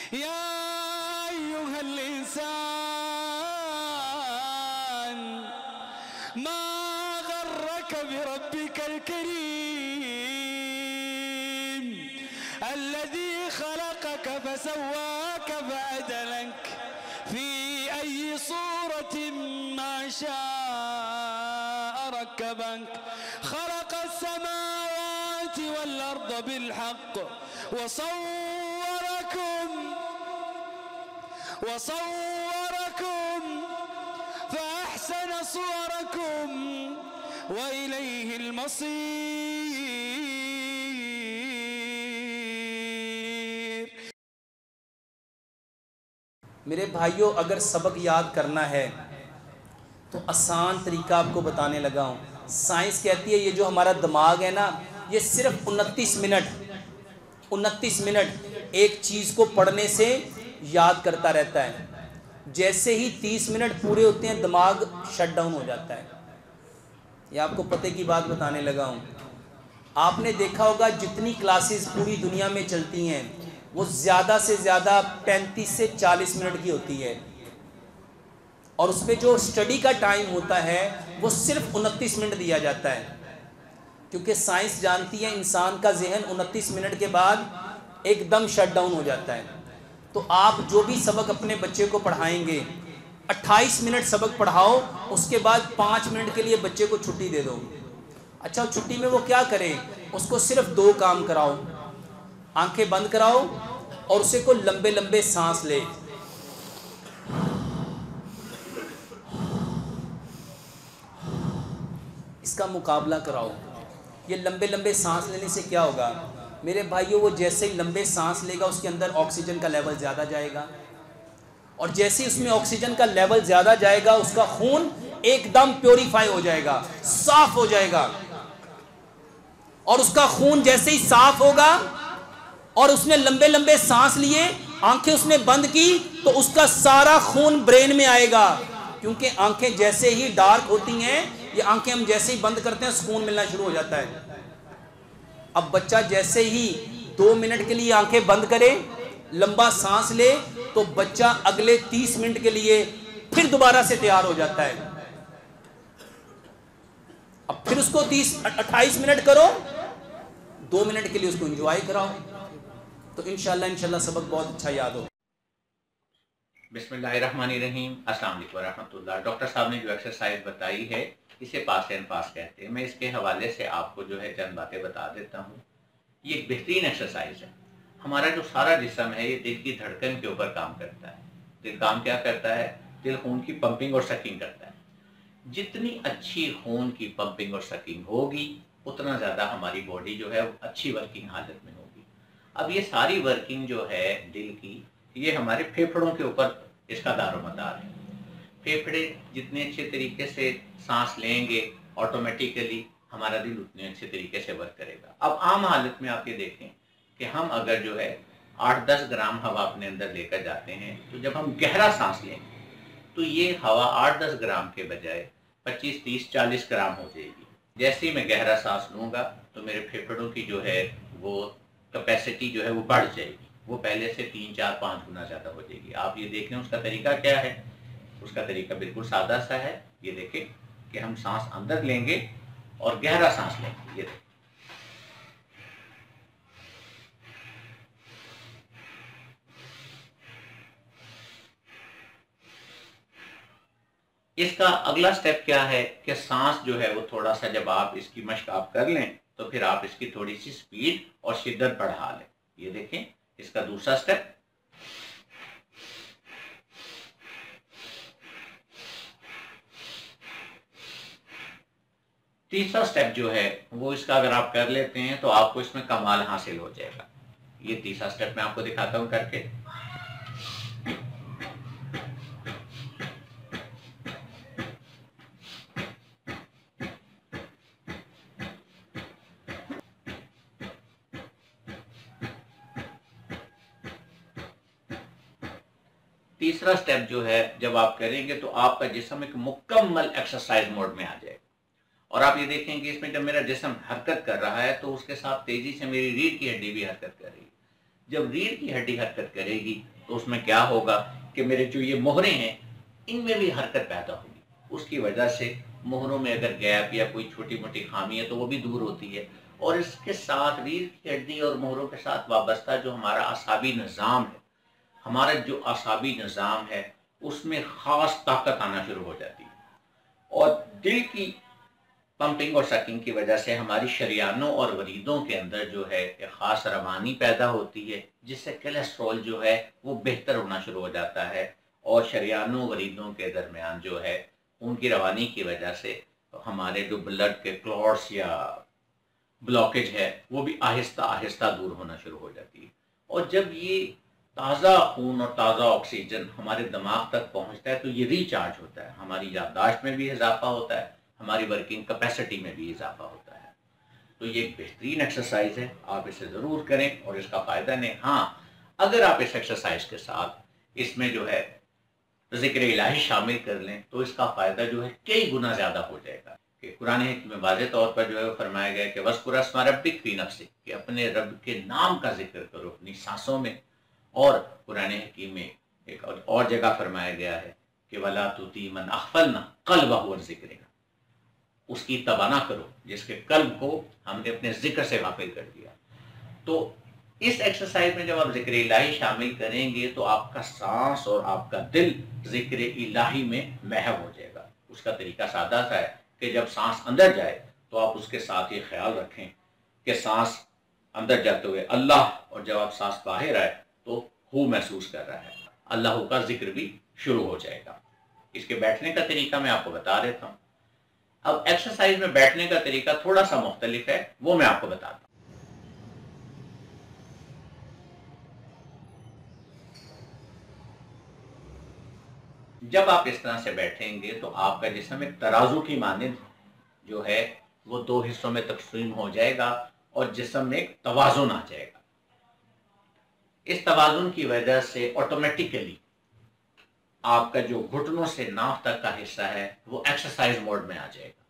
या अय्युहल इंसान मा गर्रक बिरब्बिकल करीम अल्लज़ी खलक़क फसव्वाक फअदलक फी अय्यि सूरतिन मा शाअ रक्कबक खलक़स समावाति वल अर्द बिल हक़्क़ वसव्वरकुम फअहसन सुवरकुम व इलैहिल मसीर। मेरे भाइयों, अगर सबक याद करना है तो आसान तरीका आपको बताने लगा हूँ। साइंस कहती है ये जो हमारा दिमाग है ना, ये सिर्फ 29 मिनट एक चीज़ को पढ़ने से याद करता रहता है। जैसे ही 30 मिनट पूरे होते हैं दिमाग शट डाउन हो जाता है। ये आपको पते की बात बताने लगा हूँ। आपने देखा होगा जितनी क्लासेस पूरी दुनिया में चलती हैं वो ज़्यादा से ज़्यादा 35 से 40 मिनट की होती है, और उस पर जो स्टडी का टाइम होता है वो सिर्फ 29 मिनट दिया जाता है, क्योंकि साइंस जानती है इंसान का जहन 29 मिनट के बाद एकदम शट डाउन हो जाता है। तो आप जो भी सबक अपने बच्चे को पढ़ाएंगे 28 मिनट सबक पढ़ाओ, उसके बाद 5 मिनट के लिए बच्चे को छुट्टी दे दो। अच्छा, छुट्टी में वो क्या करे? उसको सिर्फ 2 काम कराओ। आंखें बंद कराओ और उसे को लंबे लंबे सांस ले। इसका मुकाबला कराओ। ये लंबे लंबे सांस लेने से क्या होगा मेरे भाइयों? वो जैसे ही लंबे सांस लेगा उसके अंदर ऑक्सीजन का लेवल ज़्यादा जाएगा, और जैसे ही उसमें ऑक्सीजन का लेवल ज़्यादा जाएगा उसका खून एकदम प्योरीफाई हो जाएगा, साफ हो जाएगा। और उसका खून जैसे ही साफ होगा और उसने लंबे लंबे सांस लिए, आंखें उसने बंद की, तो उसका सारा खून ब्रेन में आएगा। क्योंकि आंखें जैसे ही डार्क होती हैं, ये आंखें हम जैसे ही बंद करते हैं सुकून मिलना शुरू हो जाता है। अब बच्चा जैसे ही 2 मिनट के लिए आंखें बंद करे, लंबा सांस ले, तो बच्चा अगले 30 मिनट के लिए फिर दोबारा से तैयार हो जाता है। अब फिर उसको 28 मिनट करो, 2 मिनट के लिए उसको एंजॉय कराओ, तो इंशाल्लाह सबक बहुत अच्छा याद हो। बिस्मिल्लाहिर्रहमानिर्रहीम, अस्सलाम वालेकुम रहमतुल्लाह। डॉक्टर साहब ने जो एक्सरसाइज बताई है इसे पास एंड पास कहते हैं। मैं इसके हवाले से आपको जो है चंद बातें बता देता हूँ। ये एक बेहतरीन एक्सरसाइज है। हमारा जो सारा जिस्म है ये दिल की धड़कन के ऊपर काम करता है। दिल काम क्या करता है? दिल खून की पंपिंग और सकिंग करता है। जितनी अच्छी खून की पंपिंग और सकिंग होगी उतना ज़्यादा हमारी बॉडी जो है अच्छी वर्किंग हालत में होगी। अब ये सारी वर्किंग जो है दिल की, ये हमारे फेफड़ों के ऊपर इसका दारोमदार है। फेफड़े जितने अच्छे तरीके से सांस लेंगे ऑटोमेटिकली हमारा दिल उतने अच्छे तरीके से वर्क करेगा। अब आम हालत में आप ये देखें कि हम अगर जो है 8-10 ग्राम हवा अपने अंदर लेकर जाते हैं, तो जब हम गहरा सांस लेंगे तो ये हवा 8-10 ग्राम के बजाय 25, 30, 40 ग्राम हो जाएगी। जैसे ही मैं गहरा सांस लूँगा तो मेरे फेफड़ों की जो है वो कैपेसिटी जो है वो बढ़ जाएगी, वो पहले से 3, 4, 5 गुना ज़्यादा हो जाएगी। आप ये देख लें उसका तरीका क्या है। उसका तरीका बिल्कुल सादा सा है। ये देखें कि हम सांस अंदर लेंगे और गहरा सांस लेंगे। ये देखें, इसका अगला स्टेप क्या है कि सांस जो है वो थोड़ा सा जब आप इसकी मश्क आप कर लें तो फिर आप इसकी थोड़ी सी स्पीड और शिद्दत बढ़ा लें। ये देखें इसका दूसरा स्टेप। तीसरा स्टेप जो है वो इसका अगर आप कर लेते हैं तो आपको इसमें कमाल हासिल हो जाएगा। ये तीसरा स्टेप मैं आपको दिखाता हूं करके। तीसरा स्टेप जो है जब आप करेंगे तो आपका जिस्म एक मुकम्मल एक्सरसाइज मोड में आ जाएगा। और आप ये देखेंगे कि इसमें जब मेरा जिस्म हरकत कर रहा है तो उसके साथ तेजी से मेरी रीढ़ की हड्डी भी हरकत कर रही है। जब रीढ़ की हड्डी हरकत करेगी तो उसमें क्या होगा कि मेरे जो ये मोहरे हैं इनमें भी हरकत पैदा होगी। उसकी वजह से मोहरों में अगर गैप या कोई छोटी मोटी खामी है तो वो भी दूर होती है। और इसके साथ रीढ़ की हड्डी और मोहरों के साथ वाबस्ता जो हमारा आसाबी निज़ाम है, हमारा जो आसाबी निज़ाम है उसमें ख़ास ताकत आना शुरू हो जाती है। और दिल की पंपिंग और सकिंग की वजह से हमारी शरियानों और वरीदों के अंदर जो है एक ख़ास रवानी पैदा होती है, जिससे कोलेस्ट्रॉल जो है वो बेहतर होना शुरू हो जाता है। और शरियानों वरीदों के दरमियान जो है उनकी रवानी की वजह से हमारे जो ब्लड के क्लॉट्स या ब्लॉकेज है वो भी आहिस्ता आहिस्ता दूर होना शुरू हो जाती है। और जब ये ताज़ा खून और ताज़ा ऑक्सीजन हमारे दिमाग तक पहुंचता है तो ये रिचार्ज होता है, हमारी याददाश्त में भी इजाफा होता है, हमारी वर्किंग कैपेसिटी में भी इजाफा होता है। तो ये एक बेहतरीन एक्सरसाइज है, आप इसे ज़रूर करें और इसका फ़ायदा लें। हाँ, अगर आप इस एक्सरसाइज के साथ इसमें जो है ज़िक्र इलाही शामिल कर लें तो इसका फ़ायदा जो है कई गुना ज़्यादा हो जाएगा। कि कुरान हकीम में वाज़ेह तौर पर जो है वो फरमाया गया कि वज़्कुर अस्मा रब्बिक फ़ी नफ़्सिक, कि अपने रब के नाम का जिक्र करो अपनी सांसों में। और कुरान हकीम में एक और जगह फरमाया गया है कि वला तुती मन अग़फ़लना क़ल्बहु अन ज़िक्रिना, उसकी तबाना करो जिसके कल्ब को हमने अपने जिक्र से गाफिल कर दिया। तो इस एक्सरसाइज में जब आप जिक्र इलाही शामिल करेंगे तो आपका सांस और आपका दिल जिक्र इलाही में महव हो जाएगा। उसका तरीका सादा सा है कि जब सांस अंदर जाए तो आप उसके साथ ये ख्याल रखें कि सांस अंदर जाते हुए अल्लाह, और जब आप सांस बाहर आए तो हु महसूस कर रहा है, अल्लाह का जिक्र भी शुरू हो जाएगा। इसके बैठने का तरीका मैं आपको बता देता हूँ। अब एक्सरसाइज में बैठने का तरीका थोड़ा सा मुख्तलिफ है, वो मैं आपको बताता हूँ। जब आप इस तरह से बैठेंगे तो आपका जिस्म एक तराजू की मानिंद जो है वो दो हिस्सों में तकसीम हो जाएगा और जिस्म में एक तवाज़ुन आ जाएगा। इस तवाज़ुन की वजह से ऑटोमेटिकली आपका जो घुटनों से नाक तक का हिस्सा है वो एक्सरसाइज मोड में आ जाएगा।